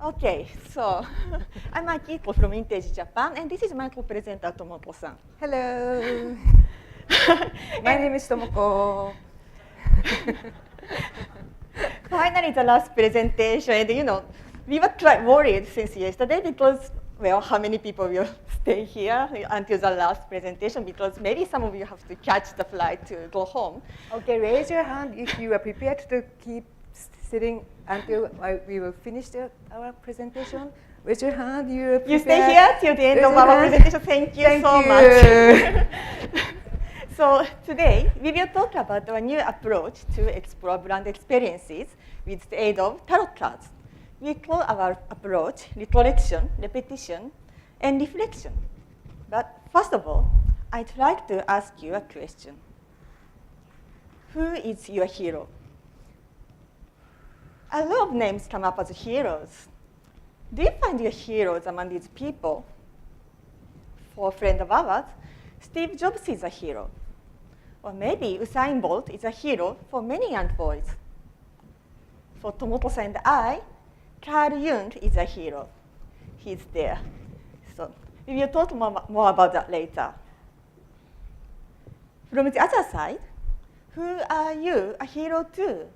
Okay, so I'm Akiko from Intage Japan, and this is my co-presenter, Tomoko-san. Hello. My name is Tomoko. Finally, the last presentation, and we were quite worried since yesterday because, well, how many people will stay here until the last presentation, because maybe some of you have to catch the flight to go home. Okay, raise your hand if you are prepared to keep sitting until we will finish our presentation. Raise your hand. You stay here till the end of our presentation. Thank you so much. So today, we will talk about our new approach to explore brand experiences with the aid of tarot cards. We call our approach recollection, repetition, and reflection. But first of all, I'd like to ask you a question. Who is your hero? A lot of names come up as heroes. Do you find your heroes among these people? For a friend of ours, Steve Jobs is a hero. Or maybe Usain Bolt is a hero for many young boys. For Tomoko-san and I, Carl Jung is a hero. He's there. So we will talk more about that later. From the other side, who are you a hero to?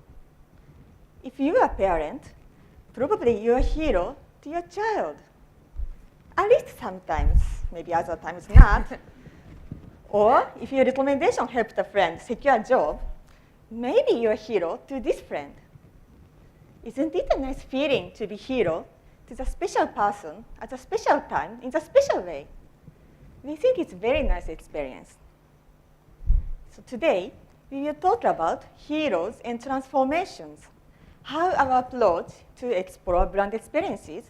If you are a parent, probably you're a hero to your child. At least sometimes, maybe other times not. Or if your recommendation helped a friend secure a job, maybe you're a hero to this friend. Isn't it a nice feeling to be hero to the special person at a special time in a special way? We think it's a very nice experience. So today, we will talk about heroes and transformations, how our approach to explore brand experiences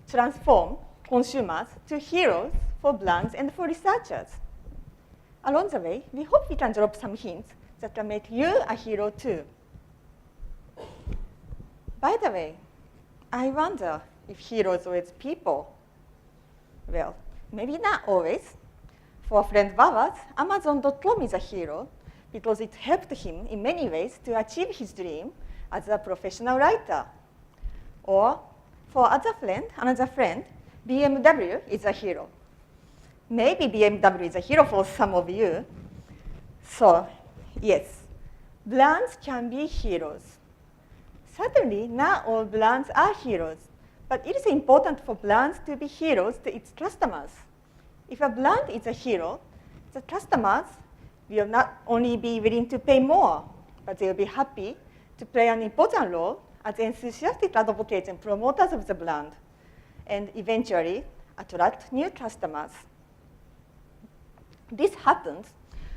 transform consumers to heroes for brands and for researchers. Along the way, we hope we can drop some hints that can make you a hero too. By the way, I wonder if heroes are always people. Well, maybe not always. For a friend of ours, Amazon.com is a hero because it helped him in many ways to achieve his dream as a professional writer. Or for another friend, BMW is a hero. Maybe BMW is a hero for some of you. So, yes, brands can be heroes. Certainly, not all brands are heroes, but it is important for brands to be heroes to its customers. If a brand is a hero, the customers will not only be willing to pay more, but they will be happy to play an important role as enthusiastic advocates and promoters of the brand, and eventually attract new customers. This happens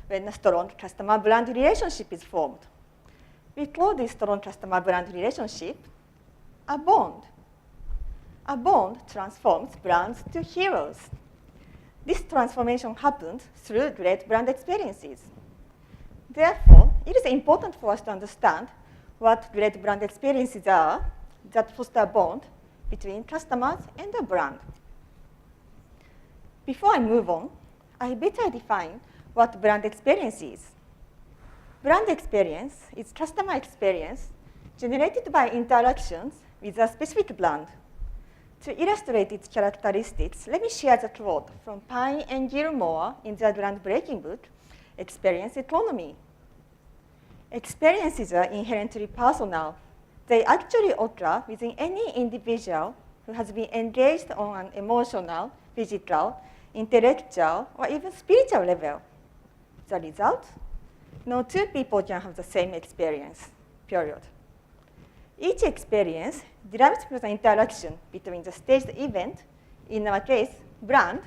when a strong customer-brand relationship is formed. We call this strong customer-brand relationship a bond. A bond transforms brands to heroes. This transformation happens through great brand experiences. Therefore, it is important for us to understand what great brand experiences are that foster a bond between customers and the brand. Before I move on, I better define what brand experience is. Brand experience is customer experience generated by interactions with a specific brand. To illustrate its characteristics, let me share the quote from Pine and Gilmore in their groundbreaking book, Experience Economy. Experiences are inherently personal. They actually occur within any individual who has been engaged on an emotional, physical, intellectual, or even spiritual level. The result? No two people can have the same experience, period. Each experience derives from the interaction between the staged event, in our case, brand,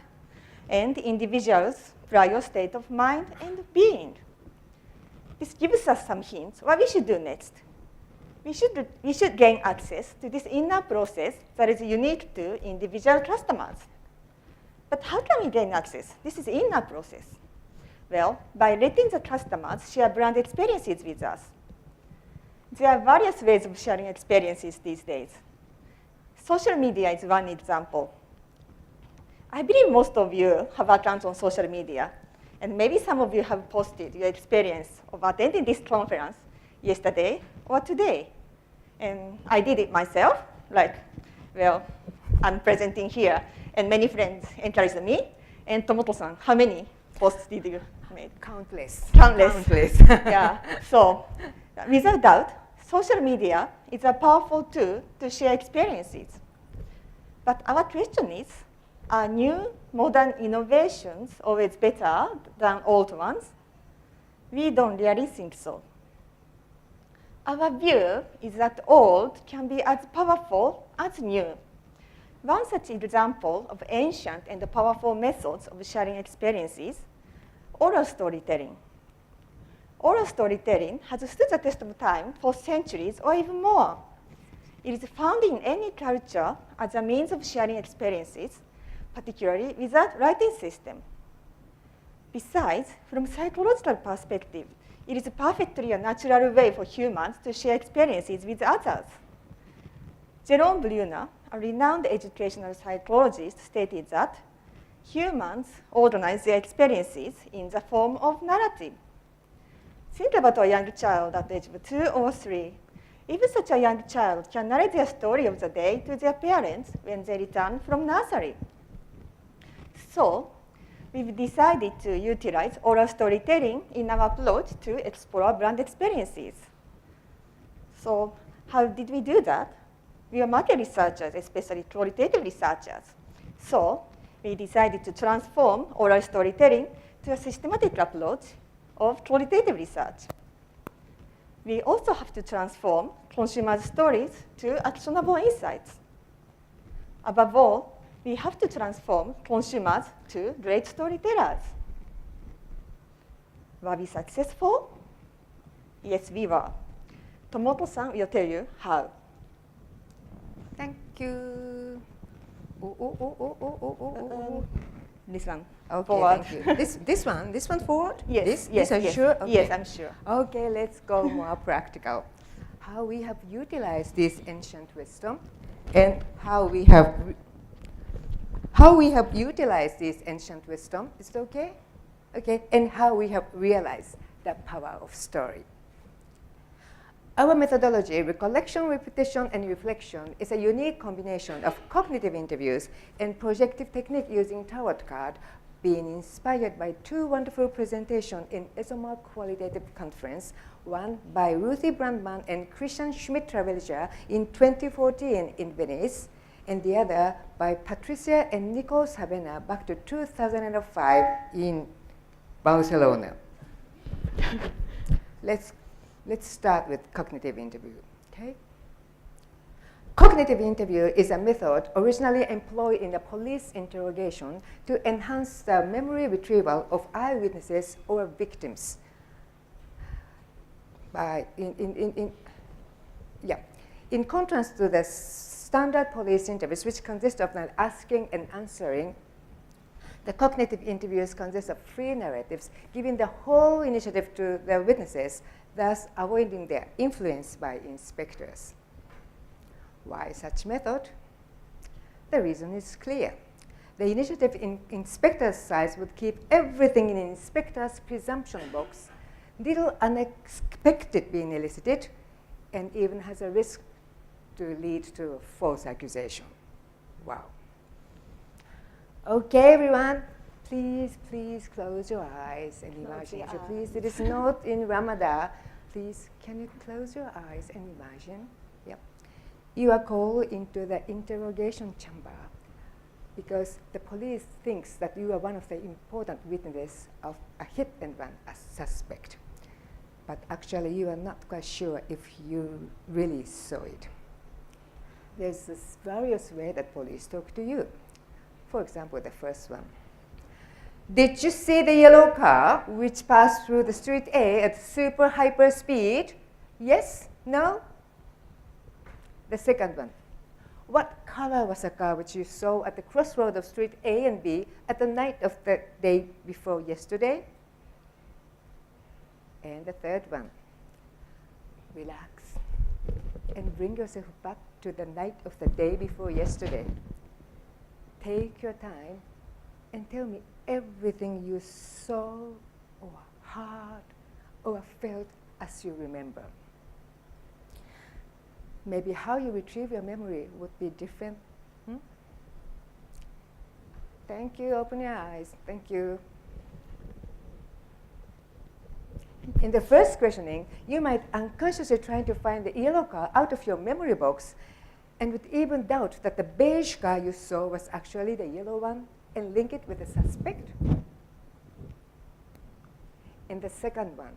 and the individual's prior state of mind and being. This gives us some hints what we should do next. We should gain access to this inner process that is unique to individual customers. But how can we gain access? This is the inner process. Well, by letting the customers share brand experiences with us. There are various ways of sharing experiences these days. Social media is one example. I believe most of you have accounts on social media, and maybe some of you have posted your experience of attending this conference yesterday or today. And I did it myself, well, I'm presenting here, and many friends encouraged me. And Tomoto-san, how many posts did you make? Countless. Countless. Countless. Yeah. So, without doubt, social media is a powerful tool to share experiences. But our question is, are new modern innovations always better than old ones? We don't really think so. Our view is that old can be as powerful as new. One such example of ancient and powerful methods of sharing experiences, oral storytelling. Oral storytelling has stood the test of time for centuries or even more. It is found in any culture as a means of sharing experiences, particularly without writing system. Besides, from psychological perspective, it is perfectly a natural way for humans to share experiences with others. Jerome Bruner, a renowned educational psychologist, stated that humans organize their experiences in the form of narrative. Think about a young child at the age of 2 or 3. Even such a young child can narrate their story of the day to their parents when they return from nursery. So, we've decided to utilize oral storytelling in our approach to explore brand experiences. So, how did we do that? We are market researchers, especially qualitative researchers. So, we decided to transform oral storytelling to a systematic approach of qualitative research. We also have to transform consumers' stories to actionable insights. Above all, we have to transform consumers to great storytellers. Were we successful? Yes, we were. Tomoto-san will tell you how. Thank you. Oh. This one. Okay, Forward. thank you. This one forward? Yes, This are you sure? Okay. Yes, I'm sure. Okay, let's go more practical. How we have utilized this ancient wisdom, and how we have utilized this ancient wisdom. Is it okay? Okay, and how we have realized the power of story. Our methodology, recollection, repetition, and reflection, is a unique combination of cognitive interviews and projective technique using tarot card, being inspired by two wonderful presentations in ESOMAR Qualitative Conference, one by Ruthie Brandman and Christian Schmidt-Travelger in 2014 in Venice, and the other by Patricia and Nicole Sabena back to 2005 in Barcelona. Let's start with cognitive interview, okay? Cognitive interview is a method originally employed in the police interrogation to enhance the memory retrieval of eyewitnesses or victims. In contrast to the standard police interviews, which consist of asking and answering, the cognitive interviews consist of free narratives, giving the whole initiative to the witnesses, thus avoiding their influence by inspectors. Why such method? The reason is clear. The initiative in inspector's side would keep everything in inspector's presumption box, little unexpected being elicited, and even has a risk to lead to a false accusation. Wow. Okay, everyone, please close your eyes and imagine. So please, it is not in Ramadan. Please, can you close your eyes and imagine? Yep. You are called into the interrogation chamber because the police thinks that you are one of the important witnesses of a hit and run suspect. But actually, you are not quite sure if you really saw it. There's this various way that police talk to you. For example, the first one. Did you see the yellow car which passed through the street A at super hyper speed? Yes? No? The second one. What color was the car which you saw at the crossroad of street A and B at the night of the day before yesterday? And the third one. Relax and bring yourself back to the night of the day before yesterday. Take your time and tell me everything you saw or heard or felt as you remember. Maybe how you retrieve your memory would be different Thank you. Open your eyes. Thank you. In the first questioning, you might unconsciously try to find the yellow car out of your memory box and would even doubt that the beige car you saw was actually the yellow one and link it with the suspect. In the second one,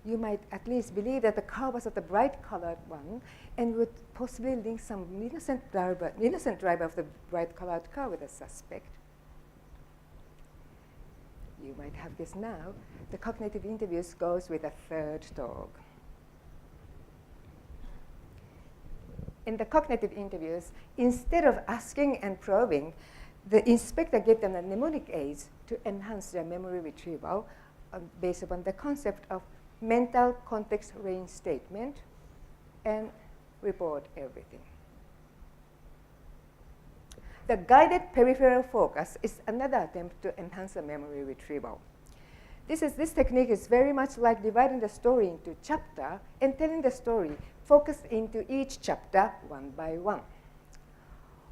you might at least believe that the car was of the bright colored one and would possibly link some innocent driver of the bright colored car with a suspect. You might have guessed now, the cognitive interviews goes with a third dog. In the cognitive interviews, instead of asking and probing, the inspector gave them a mnemonic aids to enhance their memory retrieval based upon the concept of mental context range statement and report everything. The guided peripheral focus is another attempt to enhance the memory retrieval. This technique is very much like dividing the story into chapters and telling the story focused into each chapter one by one.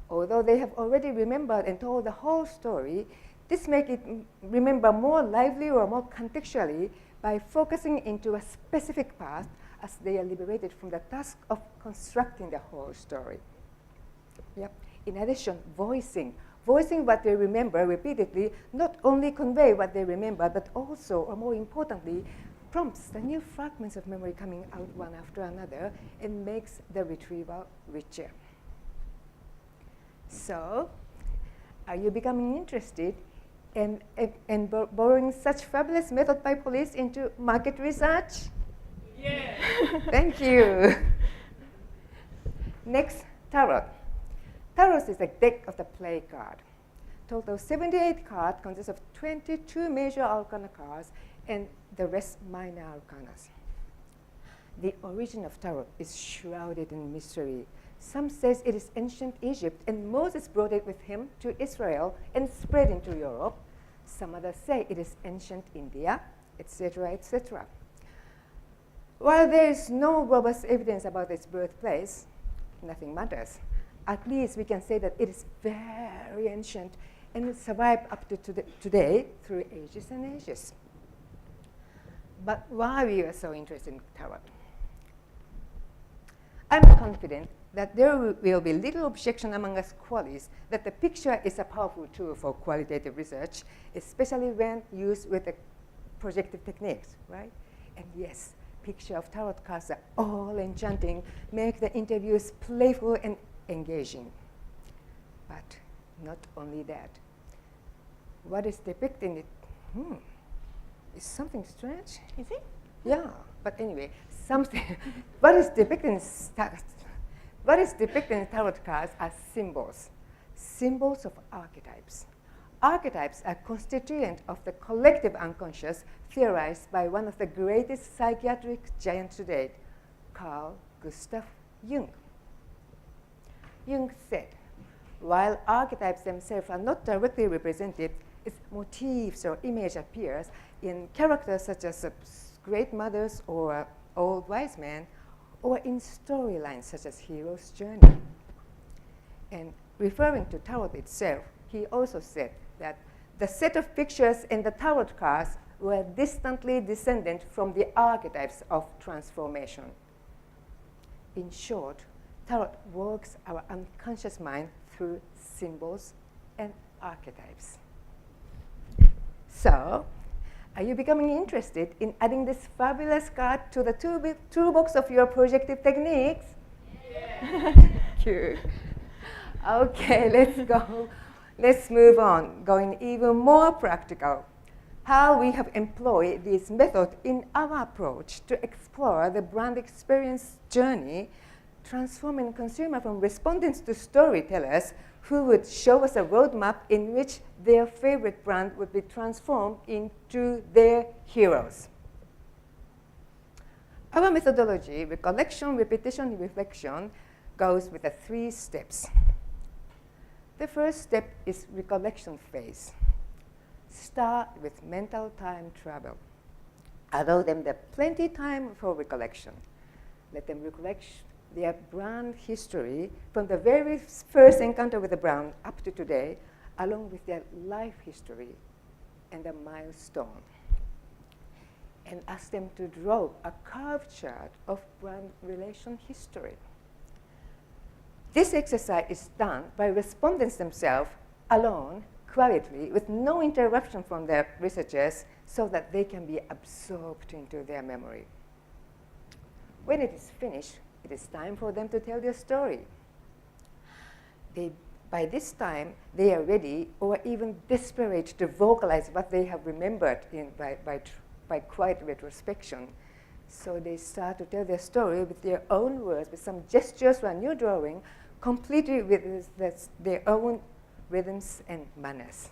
Although they have already remembered and told the whole story, this makes it remember more lively or more contextually by focusing into a specific part as they are liberated from the task of constructing the whole story. Yep. In addition, voicing what they remember repeatedly not only convey what they remember, but also, or more importantly, prompts the new fragments of memory coming out one after another and makes the retrieval richer. So, are you becoming interested in borrowing such fabulous method by police into market research? Yeah. Thank you. Next, tarot. Tarot is a deck of the play card. Total 78 cards consists of 22 major arcana cards and the rest minor arcanas. The origin of tarot is shrouded in mystery. Some says it is ancient Egypt and Moses brought it with him to Israel and spread into Europe. Some others say it is ancient India, etc., etc. While there is no robust evidence about its birthplace, nothing matters. At least we can say that it is very ancient and it survived up to today through ages and ages. But why we are so interested in tarot? I'm confident that there will be little objection among us qualies that the picture is a powerful tool for qualitative research, especially when used with the projective techniques, right? And yes, picture of tarot cards are all enchanting, make the interviews playful and engaging. But not only that. What is depicted in it? Is something strange? Is it? Yeah, but anyway, something. What is depicted in tarot cards are symbols, symbols of archetypes. Archetypes are constituent of the collective unconscious theorized by one of the greatest psychiatric giants to date, Carl Gustav Jung. Jung said, while archetypes themselves are not directly represented, its motifs or image appears in characters such as great mothers or old wise men, or in storylines such as Hero's Journey. And referring to tarot itself, he also said that the set of pictures in the tarot cards were distantly descendant from the archetypes of transformation. In short, tarot works our unconscious mind through symbols and archetypes. So, are you becoming interested in adding this fabulous card to the toolbox of your projective techniques? Yeah. Cute. Okay, let's go. Let's move on, going even more practical. How we have employed this method in our approach to explore the brand experience journey, transforming consumer from respondents to storytellers who would show us a roadmap in which their favorite brand would be transformed into their heroes. Our methodology, recollection, repetition, reflection, goes with the 3 steps. The first step is recollection phase. Start with mental time travel. Allow them the plenty time for recollection. Let them recollect their brand history from the very first encounter with the brand up to today, along with their life history and a milestone, and ask them to draw a curved chart of brand relation history. This exercise is done by respondents themselves alone, quietly, with no interruption from their researchers, so that they can be absorbed into their memory. When it is finished, it is time for them to tell their story. By this time, they are ready or even desperate to vocalize what they have remembered by quiet retrospection. So they start to tell their story with their own words, with some gestures or a new drawing, completely with their own rhythms and manners.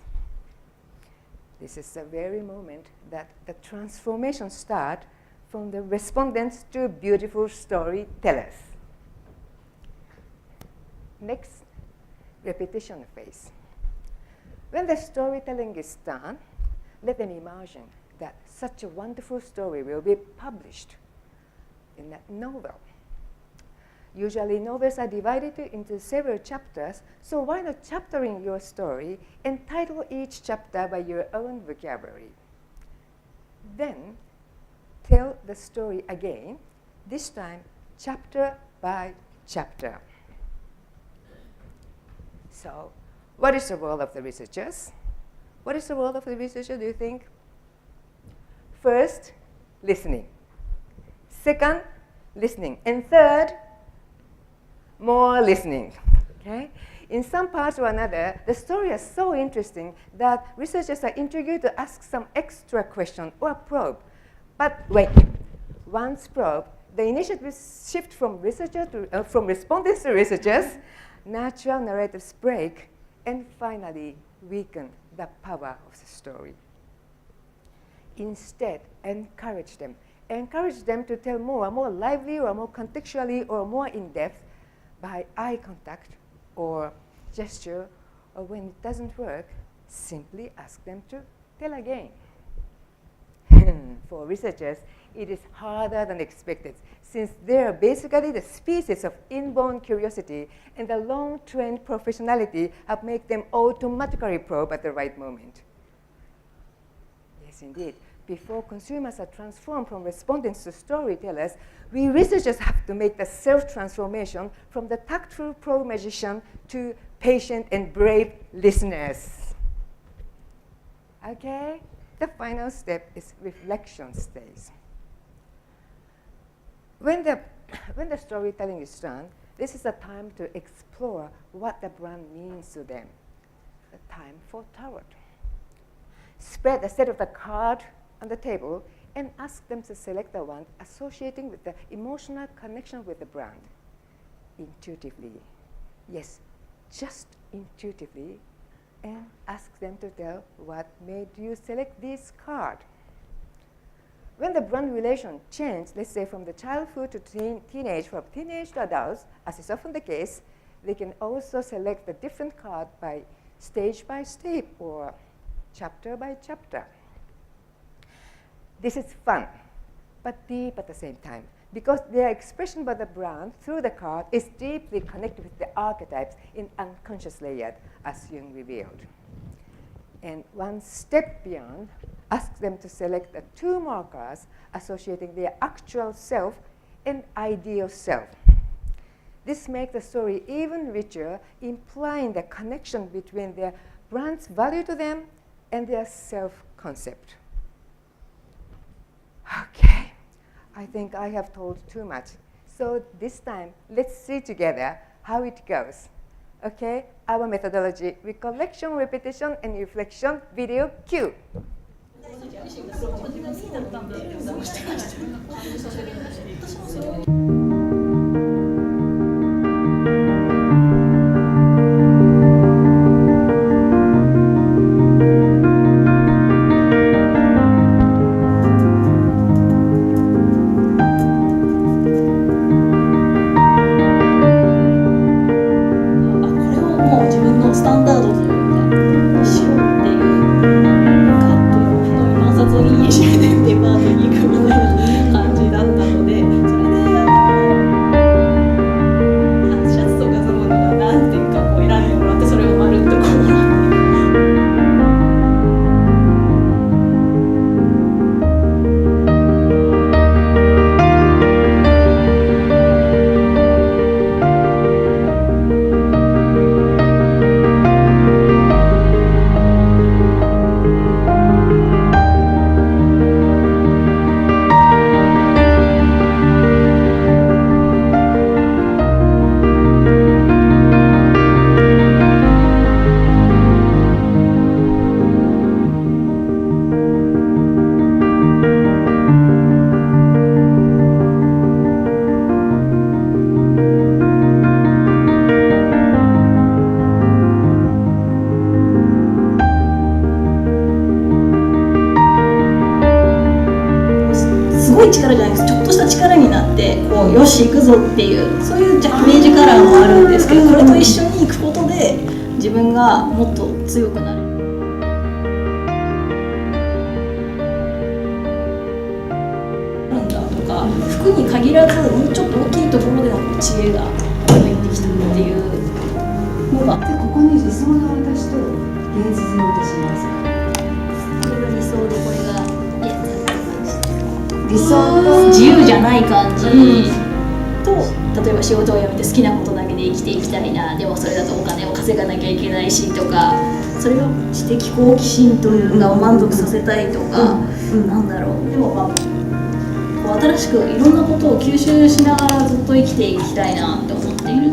This is the very moment that the transformation starts from the respondents to beautiful storytellers. Next, repetition phase. When the storytelling is done, let them imagine that such a wonderful story will be published in a novel. Usually novels are divided into several chapters, so why not chaptering your story and title each chapter by your own vocabulary? Then tell the story again, this time chapter by chapter. So, what is the role of the researchers? What is the role of the researcher, do you think? First, listening. Second, listening. And third, more listening. Okay? In some parts or another, the story is so interesting that researchers are intrigued to ask some extra question or probe. But wait, once probe, the initiative shift from from respondents to researchers, natural narratives break, and finally weaken the power of the story. Instead, encourage them to tell more lively or more contextually or more in-depth by eye contact or gesture, or when it doesn't work, simply ask them to tell again. For researchers, it is harder than expected, since they are basically the species of inborn curiosity, and the long-trained professionality have made them automatically probe at the right moment. Yes, indeed. Before consumers are transformed from respondents to storytellers, we researchers have to make the self-transformation from the tactful probe magician to patient and brave listeners. Okay? The final step is reflection stage. When the storytelling is done, this is a time to explore what the brand means to them. The time for tarot. Spread a set of the card on the table and ask them to select the one associating with the emotional connection with the brand. Intuitively. Yes, just intuitively, and ask them to tell what made you select this card. When the brand relation changed, let's say from the childhood to teenage, from teenage to adults, as is often the case, they can also select the different card by stage or chapter by chapter. This is fun, but deep at the same time, because their expression by the brand through the card is deeply connected with the archetypes in unconscious layer, as Jung revealed. And one step beyond, ask them to select the two markers associating their actual self and ideal self. This makes the story even richer, implying the connection between their brand's value to them and their self-concept. Okay, I think I have told too much. So this time, let's see together how it goes. Okay, our methodology: recollection, repetition, and reflection. Video cue. ごい力じゃないです。ちょっとした力になってこうよし行くぞっていうそういうじゃイメージカラーもあるんですけど、これと一緒に行くことで自分がもっと強くなる。なんだとか服に限らずもうちょっと大きいところでの知恵が入ってきたっていうのが。でここに理想の私と現実の私いますか？これが理想でこれが理想の自由じゃない感じと、例えば仕事を辞めて好きなことだけで生きていきたいな、でもそれだとお金を稼がなきゃいけないしとか、それが知的好奇心というのを満足させたいとか、なんだろう、でもこう新しくいろんなことを吸収しながらずっと生きていきたいなって思っている。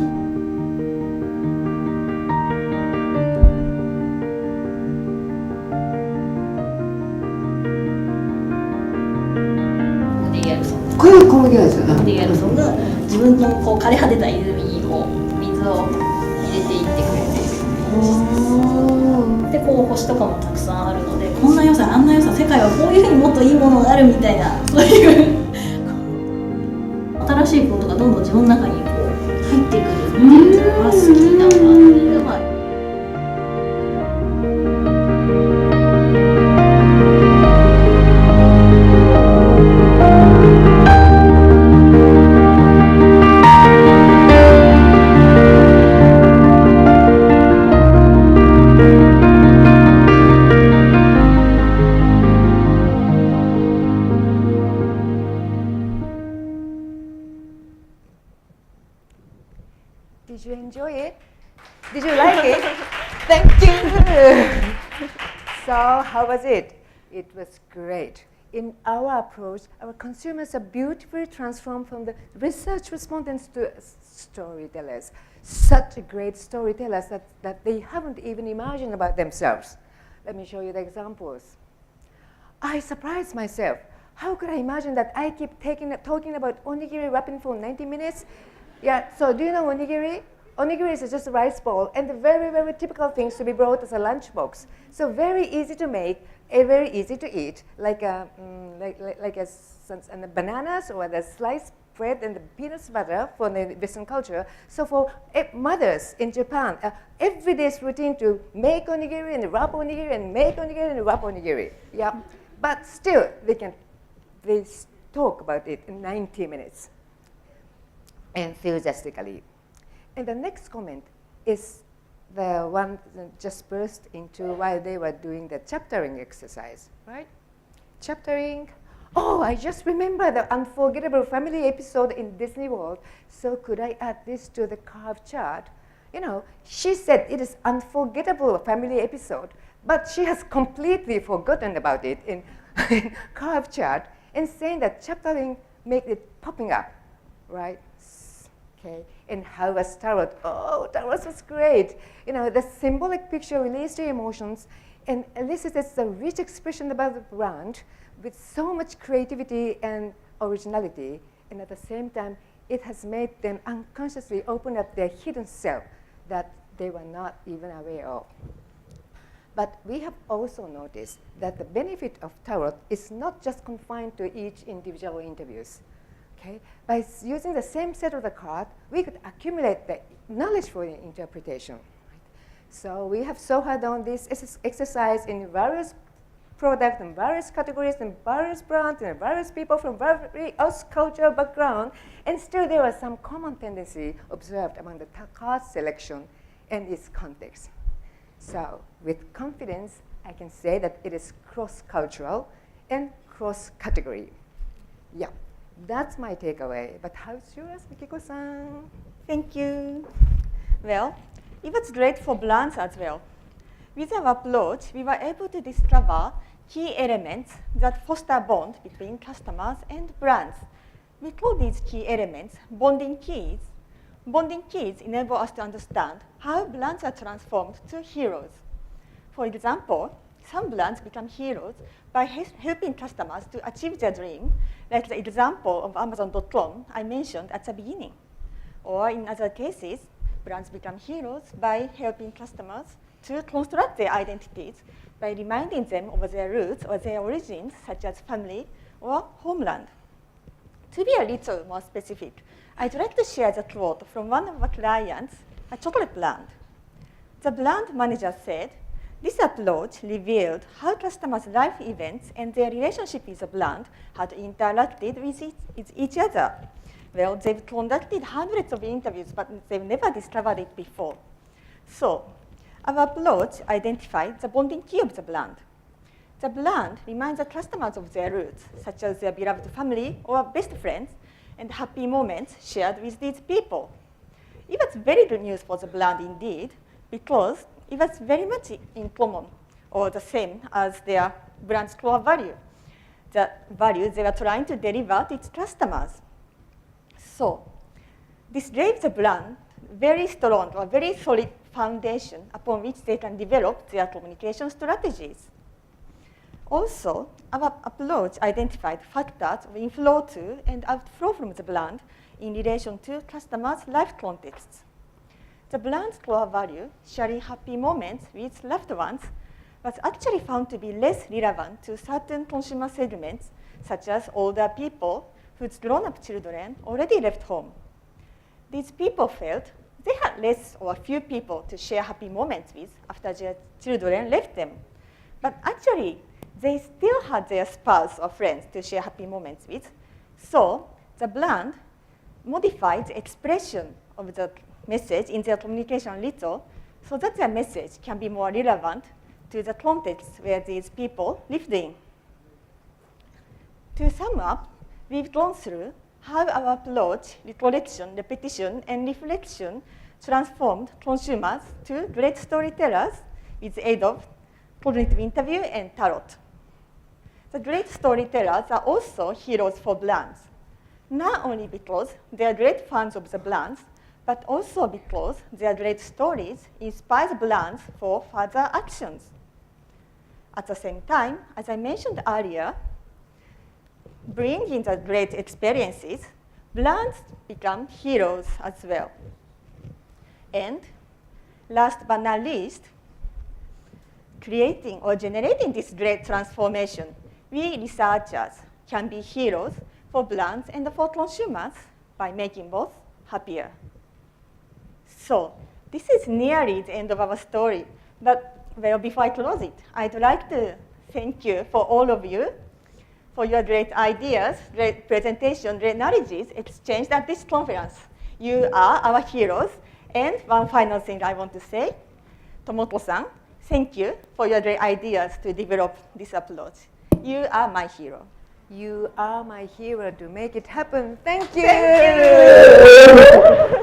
これは小麦ですよね。でやるのが自分のこう枯れ果てた泉にこう水を入れていってくれて、でこう星とかもたくさんあるので、こんな良さあんな良さ、世界はこういうふうにもっといいものがあるみたいな、そういう新しいことがどんどん自分の中にこう入ってくるっていうのが好きだから。Did you enjoy it? Did you like it? Thank you. So how was it? It was great. In our approach, our consumers are beautifully transformed from the research respondents to storytellers. Such a great storytellers that they haven't even imagined about themselves. Let me show you the examples. I surprised myself. How could I imagine that I keep talking about onigiri wrapping for 90 minutes? Yeah, so do you know onigiri? Onigiri is just a rice ball and the very, very typical things to be brought as a lunchbox. So very easy to make, very easy to eat, like bananas or the sliced bread and the peanut butter for the Western culture. So for mothers in Japan, every day's routine to make onigiri and wrap onigiri and make onigiri and wrap onigiri. Yeah, but still they talk about it in 90 minutes. Enthusiastically. And the next comment is the one that just burst into while they were doing the chaptering exercise, right? Chaptering. Oh, I just remember the unforgettable family episode in Disney World. So could I add this to the carve chart? You know, she said it is unforgettable family episode, but she has completely forgotten about it in carve chart and saying that chaptering made it popping up, right? Okay. And how was tarot? Oh, tarot was great. You know, the symbolic picture released the emotions and elicits a rich expression about the brand with so much creativity and originality. And at the same time, it has made them unconsciously open up their hidden self that they were not even aware of. But we have also noticed that the benefit of tarot is not just confined to each individual interviews. Okay? By using the same set of the cards, we could accumulate the knowledge for the interpretation. Right? So we have so hard on this exercise in various products and various categories and various brands and various people from various cultural background, and still there was some common tendency observed among the card selection and its context. So with confidence, I can say that it is cross-cultural and cross-category. Yeah. That's my takeaway. But how's yours, Mikiko-san? Thank you. Well, it was great for brands as well. With our approach, we were able to discover key elements that foster bond between customers and brands. We call these key elements bonding keys. Bonding keys enable us to understand how brands are transformed to heroes. For example, some brands become heroes by helping customers to achieve their dream, like the example of Amazon.com I mentioned at the beginning. Or in other cases, brands become heroes by helping customers to construct their identities by reminding them of their roots or their origins, such as family or homeland. To be a little more specific, I'd like to share the quote from one of our clients, a chocolate brand. The brand manager said, "This approach revealed how customers' life events and their relationship with the brand had interacted with each other." Well, they've conducted hundreds of interviews, but they've never discovered it before. So, our approach identified the bonding key of the brand. The brand reminds the customers of their roots, such as their beloved family or best friends, and happy moments shared with these people. It was very good news for the brand indeed, because it was very much in common, or the same as their brand's core value, the value they were trying to deliver to its customers. So, this gave the brand very strong or very solid foundation upon which they can develop their communication strategies. Also, our approach identified factors of inflow to and outflow from the brand in relation to customers' life contexts. The brand's core value, sharing happy moments with loved ones, was actually found to be less relevant to certain consumer segments, such as older people whose grown-up children already left home. These people felt they had less or few people to share happy moments with after their children left them. But actually, they still had their spouse or friends to share happy moments with. So the brand modified the expression of the message in their communication a little so that their message can be more relevant to the context where these people lived in. To sum up, we've gone through how our approach, recollection, repetition, and reflection transformed consumers to great storytellers with the aid of cognitive interview and tarot. The great storytellers are also heroes for brands, not only because they are great fans of the brands, but also because their great stories inspire brands for further actions. At the same time, as I mentioned earlier, bringing the great experiences, brands become heroes as well. And last but not least, creating or generating this great transformation, we researchers can be heroes for brands and for consumers by making both happier. So this is nearly the end of our story. But well, before I close it, I'd like to thank you for all of you for your great ideas, great presentation, great knowledges exchanged at this conference. You are our heroes. And one final thing I want to say, Tomoko-san, thank you for your great ideas to develop this approach. You are my hero. You are my hero to make it happen. Thank you. Thank you.